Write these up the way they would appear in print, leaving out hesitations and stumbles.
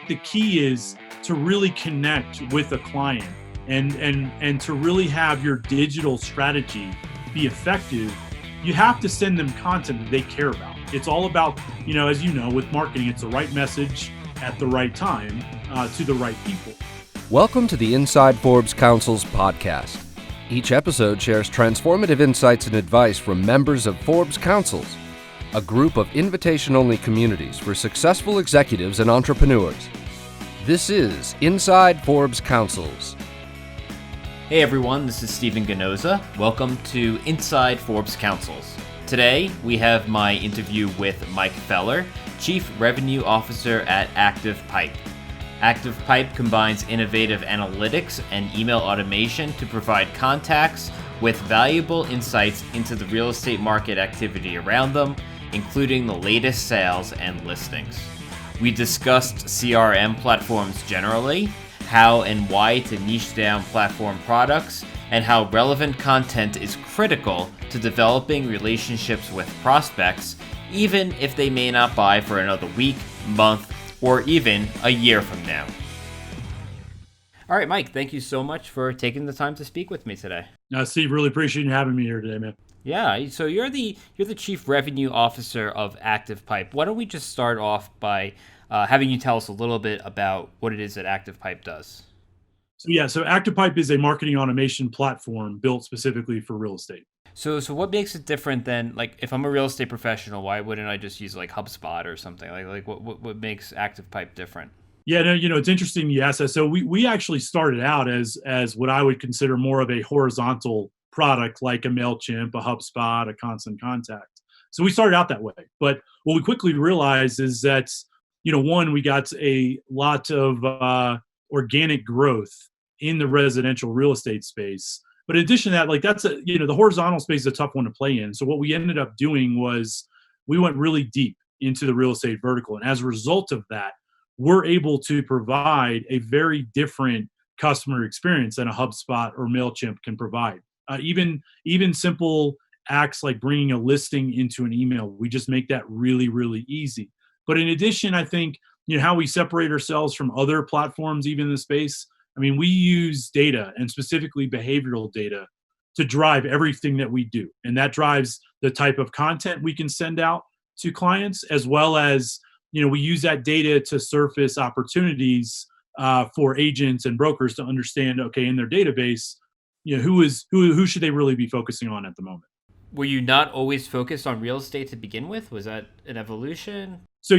The key is to really connect with a client and to really have your digital strategy be effective. You have to send them content that they care about. It's all about, as you know, with marketing, it's the right message at the right time to the right people. Welcome to the Inside Forbes Councils podcast. Each episode shares transformative insights and advice from members of Forbes Councils, a group of invitation-only communities for successful executives and entrepreneurs. This is Inside Forbes Councils. Hey everyone, this is Stephen Ganoza. Welcome to Inside Forbes Councils. Today, we have my interview with Mike Feller, Chief Revenue Officer at ActivePipe. ActivePipe combines innovative analytics and email automation to provide contacts with valuable insights into the real estate market activity around them, including the latest sales and listings. We discussed CRM platforms generally, how and why to niche down platform products, and how relevant content is critical to developing relationships with prospects, even if they may not buy for another week, month, or even a year from now. All right, Mike, thank you so much for taking the time to speak with me today. Steve, really appreciate you having me here today, man. Yeah, so you're the Chief Revenue Officer of ActivePipe. Why don't we just start off by having you tell us a little bit about what it is that ActivePipe does? So ActivePipe is a marketing automation platform built specifically for real estate. So what makes it different than, like, if I'm a real estate professional, why wouldn't I just use like HubSpot or something? Like what makes ActivePipe different? Yeah, no, it's interesting you asked that. So we actually started out as what I would consider more of a horizontal product, like a MailChimp, a HubSpot, a Constant Contact. So we started out that way. But what we quickly realized is that, one, we got a lot of organic growth in the residential real estate space. But in addition to that, like the horizontal space is a tough one to play in. So what we ended up doing was we went really deep into the real estate vertical. And as a result of that, we're able to provide a very different customer experience than a HubSpot or MailChimp can provide. Even simple acts like bringing a listing into an email, we just make that really, really easy. But in addition, I think, how we separate ourselves from other platforms, even in the space, we use data and specifically behavioral data to drive everything that we do. And that drives the type of content we can send out to clients, as well as, we use that data to surface opportunities for agents and brokers to understand, okay, in their database, who should they really be focusing on at the moment. Were you not always focused on real estate to begin with? Was that an evolution? So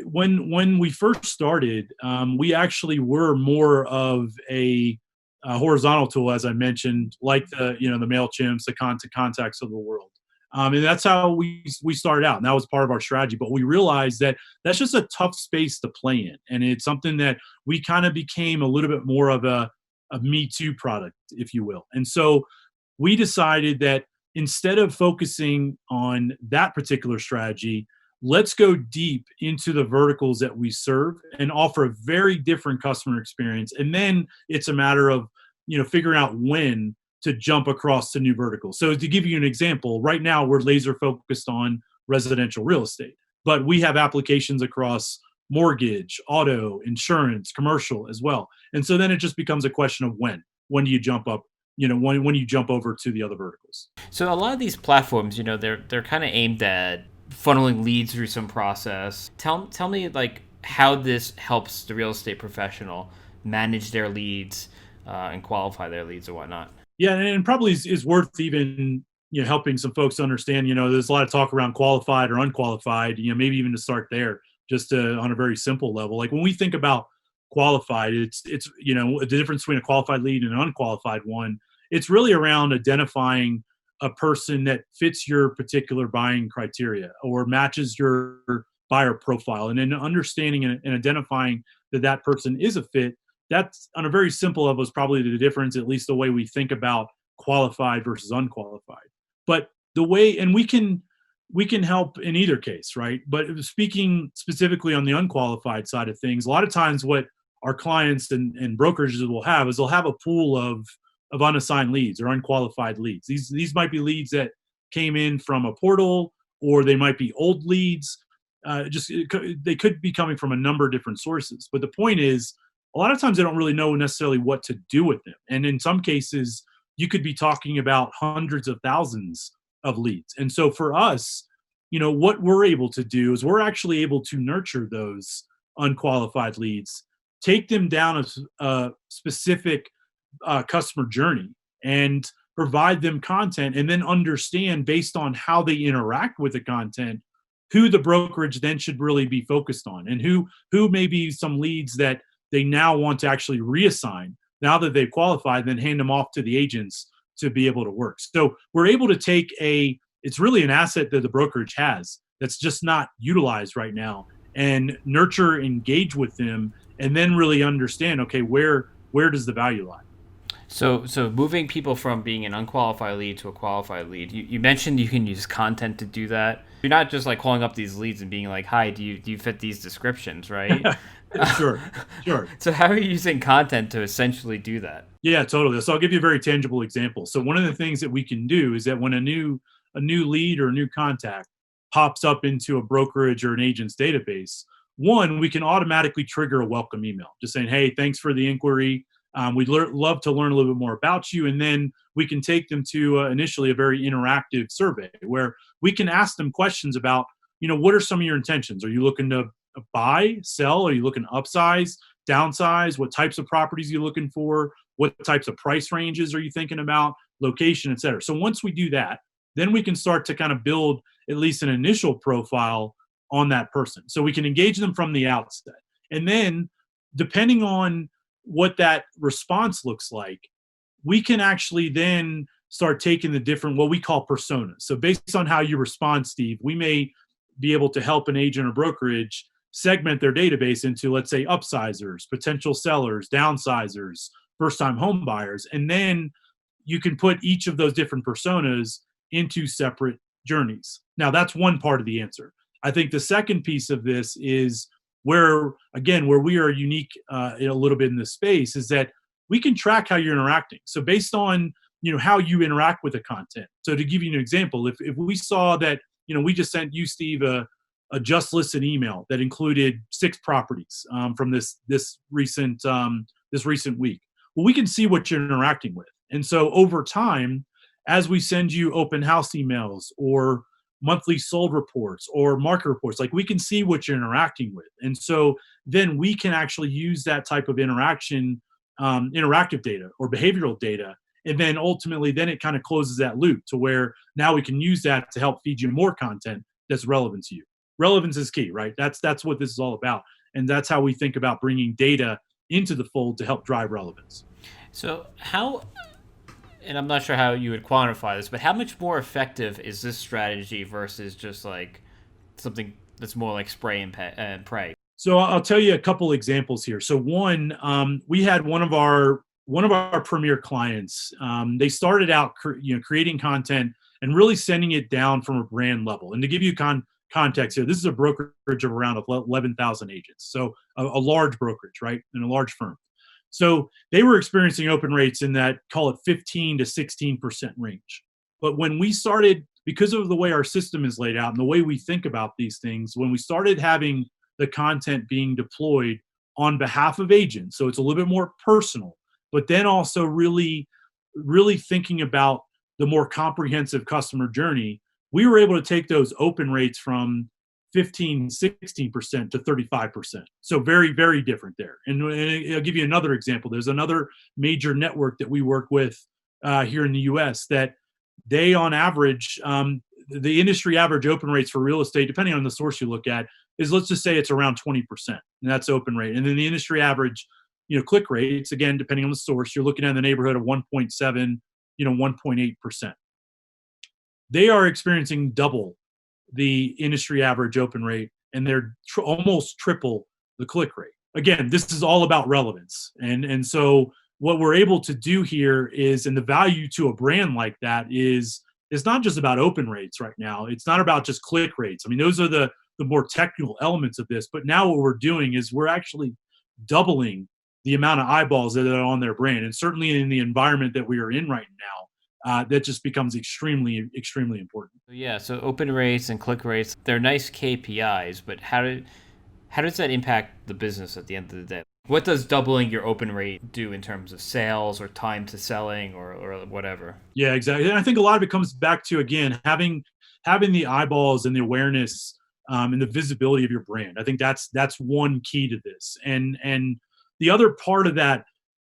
when we first started, we actually were more of a horizontal tool, as I mentioned, like the MailChimps, the Constant Contacts of the world. And that's how we started out, and that was part of our strategy. But we realized that that's just a tough space to play in, and it's something that we kind of became a little bit more of a Me Too product, if you will. And so we decided that instead of focusing on that particular strategy, let's go deep into the verticals that we serve and offer a very different customer experience. And then it's a matter of, figuring out when to jump across to new verticals. So to give you an example, right now we're laser focused on residential real estate, but we have applications across mortgage, auto, insurance, commercial as well. And so then it just becomes a question of when do you jump up, when you jump over to the other verticals. So a lot of these platforms, they're kind of aimed at funneling leads through some process. Tell me, like, how this helps the real estate professional manage their leads and qualify their leads or whatnot. Yeah, and probably is worth even helping some folks understand. There's a lot of talk around qualified or unqualified. Maybe even to start there, just on a very simple level. Like when we think about qualified, it's the difference between a qualified lead and an unqualified one. It's really around identifying a person that fits your particular buying criteria or matches your buyer profile, and then understanding and identifying that person is a fit. That's on a very simple level is probably the difference, at least the way we think about qualified versus unqualified. But the way, and we can help in either case, right? But speaking specifically on the unqualified side of things, a lot of times what our clients and brokerages will have is they'll have a pool of unassigned leads or unqualified leads. These might be leads that came in from a portal, or they might be old leads. they could be coming from a number of different sources. But the point is, a lot of times they don't really know necessarily what to do with them. And in some cases, you could be talking about hundreds of thousands of leads. And so for us, what we're able to do is we're actually able to nurture those unqualified leads, take them down a specific customer journey, and provide them content, and then understand based on how they interact with the content who the brokerage then should really be focused on, and who may be some leads that they now want to actually reassign now that they've qualified, then hand them off to the agents to be able to work. So we're able to take it's really an asset that the brokerage has that's just not utilized right now, and nurture, engage with them, and then really understand, okay, where does the value lie? So moving people from being an unqualified lead to a qualified lead, you mentioned you can use content to do that. You're not just like calling up these leads and being like, hi, do you fit these descriptions, right? Sure. So how are you using content to essentially do that? Yeah, totally. So I'll give you a very tangible example. So one of the things that we can do is that when a new lead or a new contact pops up into a brokerage or an agent's database, one, we can automatically trigger a welcome email just saying, hey, thanks for the inquiry. We'd love to learn a little bit more about you. And then we can take them to initially a very interactive survey where we can ask them questions about, what are some of your intentions? Are you looking to buy, sell? Are you looking to upsize, downsize? What types of properties are you looking for? What types of price ranges are you thinking about? Location, et cetera. So once we do that, then we can start to kind of build at least an initial profile on that person. So we can engage them from the outset. And then depending on what that response looks like, we can actually then start taking the different, what we call personas. So based on how you respond, Steve, we may be able to help an agent or brokerage segment their database into, let's say, upsizers, potential sellers, downsizers, first-time home buyers. And then you can put each of those different personas into separate journeys. Now, that's one part of the answer. I think the second piece of this is where we are unique a little bit in this space is that we can track how you're interacting. So based on, how you interact with the content. So to give you an example, if we saw that, we just sent you, Steve, a just listen email that included 6 properties from this recent week. Well, we can see what you're interacting with. And so over time, as we send you open house emails or monthly sold reports or market reports, like we can see what you're interacting with. And so then we can actually use that type of interaction, interactive data or behavioral data. And then ultimately, then it kind of closes that loop to where now we can use that to help feed you more content that's relevant to you. Relevance is key, right? That's what this is all about. And that's how we think about bringing data into the fold to help drive relevance. So and I'm not sure how you would quantify this, but how much more effective is this strategy versus just like something that's more like spray and pray? So I'll tell you a couple examples here. So one, we had one of our premier clients. They started out, creating content and really sending it down from a brand level. And to give you context here, this is a brokerage of around 11,000 agents. So a large brokerage, right? And a large firm. So they were experiencing open rates in that, call it 15 to 16% range. But when we started, because of the way our system is laid out and the way we think about these things, when we started having the content being deployed on behalf of agents, so it's a little bit more personal, but then also really, really thinking about the more comprehensive customer journey, we were able to take those open rates from 15, 16% to 35%. So very, very different there. And I'll give you another example. There's another major network that we work with here in the US that they, on average, the industry average open rates for real estate, depending on the source you look at, is, let's just say it's around 20%. And that's open rate. And then the industry average, click rates, again, depending on the source, you're looking at the neighborhood of 1.7, 1.8%. They are experiencing double the industry average open rate, and they're almost triple the click rate. Again, this is all about relevance. And so what we're able to do here is, and the value to a brand like that is, it's not just about open rates right now. It's not about just click rates. I mean, those are the more technical elements of this. But now what we're doing is we're actually doubling the amount of eyeballs that are on their brand. And certainly in the environment that we are in right that just becomes extremely, extremely important. Yeah, so open rates and click rates, they're nice KPIs, but how does that impact the business at the end of the day? What does doubling your open rate do in terms of sales or time to selling or whatever? Yeah, exactly. And I think a lot of it comes back to, again, having the eyeballs and the awareness, and the visibility of your brand. I think that's one key to this. And the other part of that,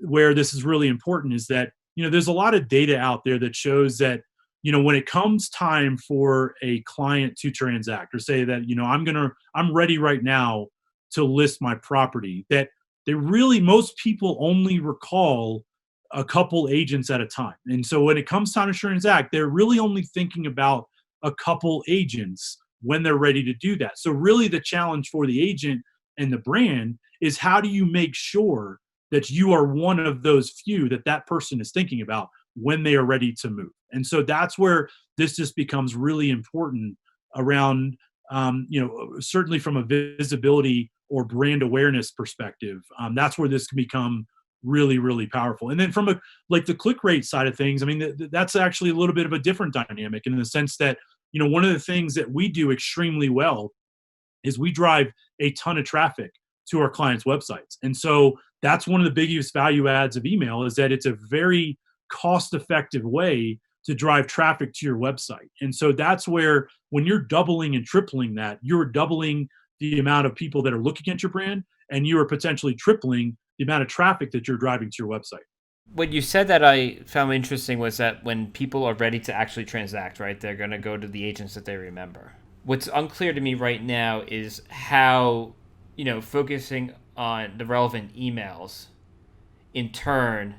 where this is really important, is that there's a lot of data out there that shows that when it comes time for a client to transact, or say that I'm ready right now to list my property, that most people only recall a couple agents at a time. And so when it comes time to transact, they're really only thinking about a couple agents when they're ready to do that. So really the challenge for the agent and the brand is, how do you make sure that you are one of those few that person is thinking about when they are ready to move? And so that's where this just becomes really important around, certainly from a visibility or brand awareness perspective. That's where this can become really, really powerful. And then from the click rate side of things, I mean, that's actually a little bit of a different dynamic, in the sense that, one of the things that we do extremely well is we drive a ton of traffic to our clients' websites. And so that's one of the biggest value adds of email, is that it's a very cost-effective way to drive traffic to your website. And so that's where, when you're doubling and tripling that, you're doubling the amount of people that are looking at your brand, and you are potentially tripling the amount of traffic that you're driving to your website. What you said that I found interesting was that when people are ready to actually transact, right, they're going to go to the agents that they remember. What's unclear to me right now is how, focusing on the relevant emails in turn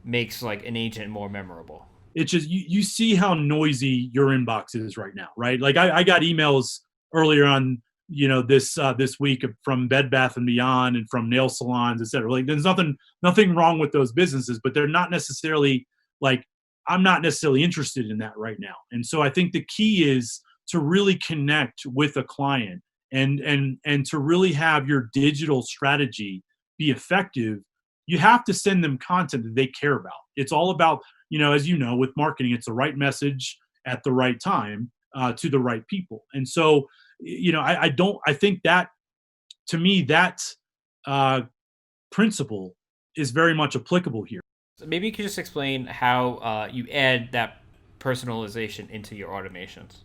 makes like an agent more memorable. It's just, you see how noisy your inbox is right now, right? Like I got emails earlier on, this week, from Bed Bath and Beyond and from nail salons, et cetera. Like, there's nothing wrong with those businesses, but they're not necessarily like, I'm not necessarily interested in that right now. And so I think the key is to really connect with a client, and to really have your digital strategy be effective. You have to send them content that they care about. It's all about, as with marketing, it's the right message at the right time, to the right people. And so, I think that, to me, that principle is very much applicable here. So maybe you could just explain how you add that personalization into your automations.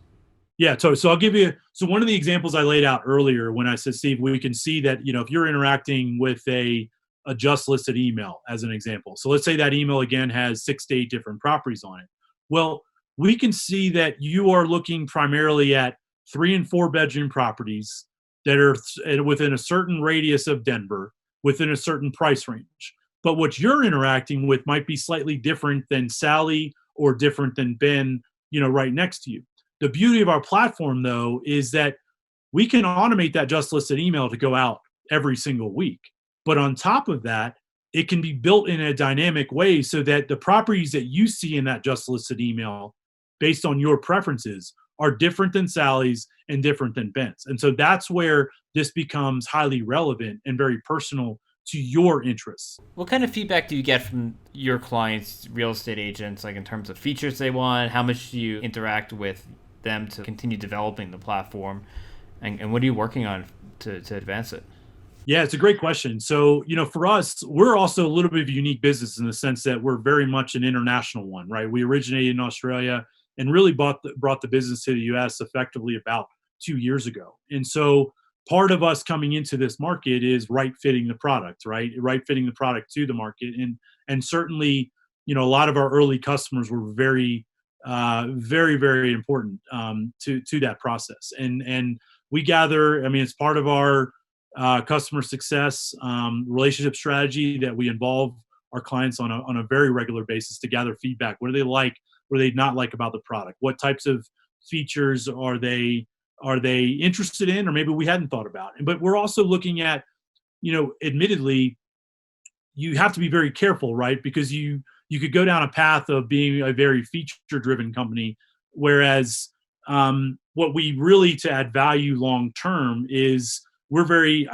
Yeah, so I'll give you, so one of the examples I laid out earlier, when I said, Steve, we can see that, if you're interacting with a just listed email, as an example. So let's say that email again has 6 to 8 different properties on it. Well, we can see that you are looking primarily at 3 and 4 bedroom properties that are within a certain radius of Denver, within a certain price range. But what you're interacting with might be slightly different than Sally, or different than Ben, right next to you. The beauty of our platform, though, is that we can automate that just listed email to go out every single week. But on top of that, it can be built in a dynamic way, so that the properties that you see in that just listed email, based on your preferences, are different than Sally's and different than Ben's. And so that's where this becomes highly relevant and very personal to your interests. What kind of feedback do you get from your clients, real estate agents, like in terms of features they want? How much do you interact with them to continue developing the platform? And what are you working on to advance it? Yeah, it's a great question. So, for us, we're also a little bit of a unique business, in the sense that we're very much an international one, right? We originated in Australia and really brought the business to the US effectively about 2 years ago. And so part of us coming into this market is right fitting the product, right? Right fitting the product to the market. And certainly, a lot of our early customers were very, very, very important, to that process. And we gather, I mean, it's part of our customer success relationship strategy, that we involve our clients on a very regular basis to gather feedback. What do they like? What do they not like about the product? What types of features are they interested in, or maybe we hadn't thought about? But we're also looking at, admittedly, you have to be very careful, right? Because you could go down a path of being a very feature-driven company, whereas what we really, to add value long term, is we're very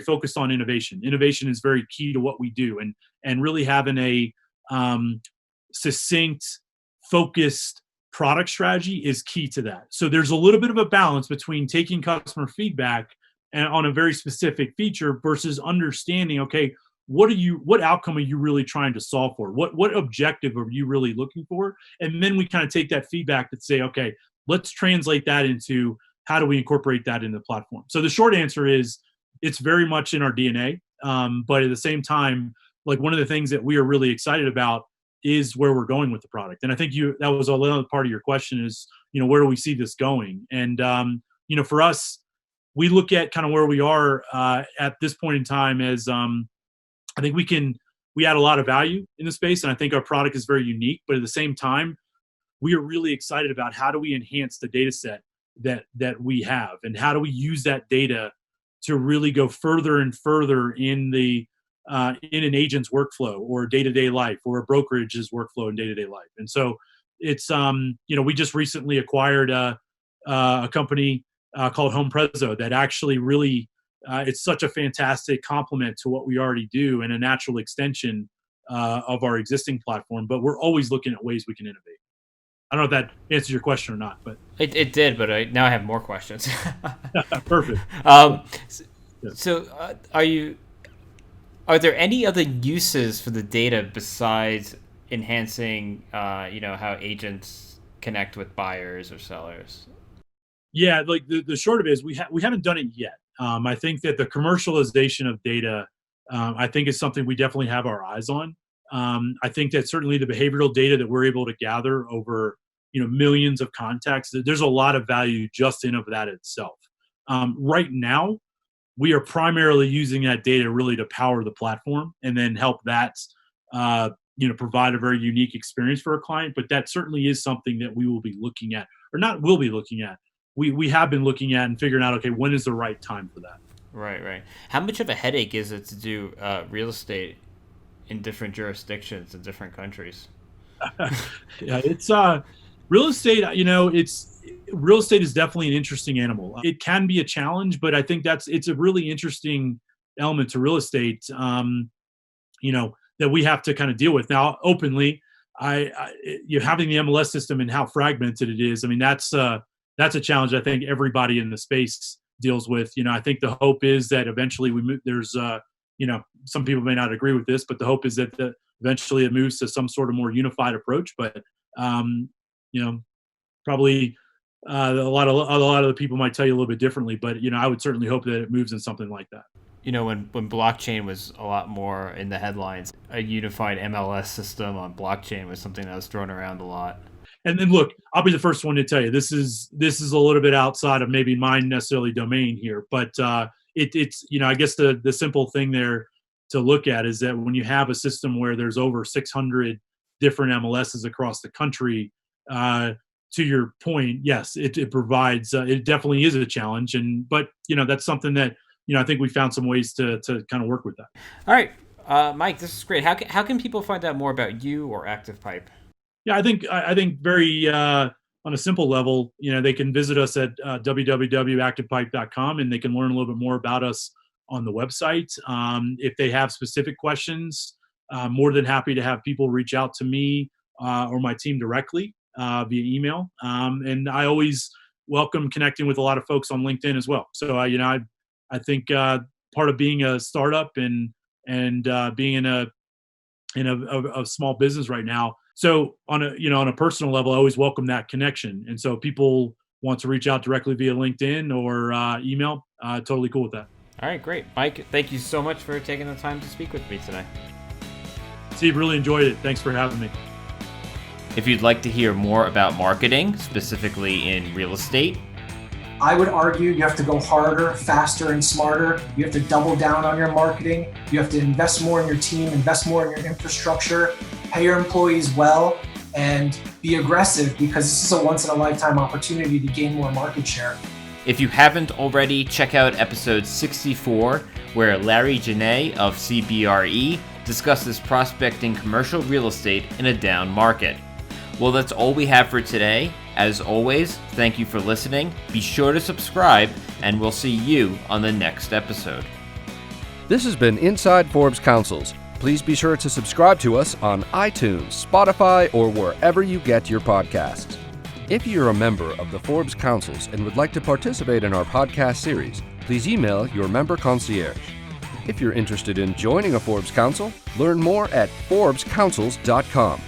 focused on innovation. Innovation is very key to what we do, and really having a succinct, focused product strategy is key to that. So there's a little bit of a balance between taking customer feedback and on a very specific feature versus understanding, okay, what outcome are you really trying to solve for? What objective are you really looking for? And then we kind of take that feedback to say, okay, let's translate that into how do we incorporate that in the platform? So the short answer is it's very much in our DNA. But at the same time, like one of the things that we are really excited about is where we're going with the product. And I think that was another part of your question is, where do we see this going? And, for us, we look at kind of where we are at this point in time as I think we add a lot of value in the space, and I think our product is very unique. But at the same time, we are really excited about how do we enhance the data set that we have, and how do we use that data to really go further and further in an agent's workflow or day-to-day life, or a brokerage's workflow and day-to-day life. And so it's we just recently acquired a company called Home Prezzo that actually really it's such a fantastic complement to what we already do and a natural extension of our existing platform. But we're always looking at ways we can innovate. I don't know if that answers your question or not, but it did. But now I have more questions. Perfect. So are there any other uses for the data besides enhancing, how agents connect with buyers or sellers? Yeah, like the short of it is we haven't done it yet. I think that the commercialization of data, I think is something we definitely have our eyes on. I think that certainly the behavioral data that we're able to gather over, millions of contacts, there's a lot of value just in of that itself. Right now, we are primarily using that data really to power the platform and then help that, provide a very unique experience for a client. But that certainly is something that we will be looking at, or not will be looking at. We have been looking at and figuring out, okay, when is the right time for that? Right. How much of a headache is it to do real estate in different jurisdictions in different countries? Yeah, it's real estate. Real estate is definitely an interesting animal. It can be a challenge, but I think it's a really interesting element to real estate. That we have to kind of deal with now openly. Having the MLS system and how fragmented it is. I mean, that's a challenge I think everybody in the space deals with. I think the hope is that eventually there's some people may not agree with this, but the hope is that eventually it moves to some sort of more unified approach. But probably a lot of the people might tell you a little bit differently. But I would certainly hope that it moves in something like that. When blockchain was a lot more in the headlines, a unified MLS system on blockchain was something that was thrown around a lot. And then look, I'll be the first one to tell you this is a little bit outside of maybe mine necessarily domain here, but it's I guess the simple thing there to look at is that when you have a system where there's over 600 different MLSs across the country, to your point, yes, it provides it definitely is a challenge, but that's something that I think we found some ways to kind of work with that. All right, Mike, this is great. How can people find out more about you or ActivePipe? Yeah, I think very on a simple level, they can visit us at www.activepipe.com and they can learn a little bit more about us on the website. If they have specific questions, more than happy to have people reach out to me or my team directly via email. And I always welcome connecting with a lot of folks on LinkedIn as well. So I think part of being a startup and being in a small business right now. So on a personal level, I always welcome that connection. And so people want to reach out directly via LinkedIn or email, totally cool with that. All right, great. Mike, thank you so much for taking the time to speak with me today. Steve, really enjoyed it. Thanks for having me. If you'd like to hear more about marketing, specifically in real estate, I would argue you have to go harder, faster, and smarter. You have to double down on your marketing. You have to invest more in your team, invest more in your infrastructure, pay your employees well, and be aggressive because this is a once-in-a-lifetime opportunity to gain more market share. If you haven't already, check out episode 64, where Larry Janae of CBRE discusses prospecting commercial real estate in a down market. Well, that's all we have for today. As always, thank you for listening. Be sure to subscribe, and we'll see you on the next episode. This has been Inside Forbes Councils, Please be sure to subscribe to us on iTunes, Spotify, or wherever you get your podcasts. If you're a member of the Forbes Councils and would like to participate in our podcast series, please email your member concierge. If you're interested in joining a Forbes Council, learn more at ForbesCouncils.com.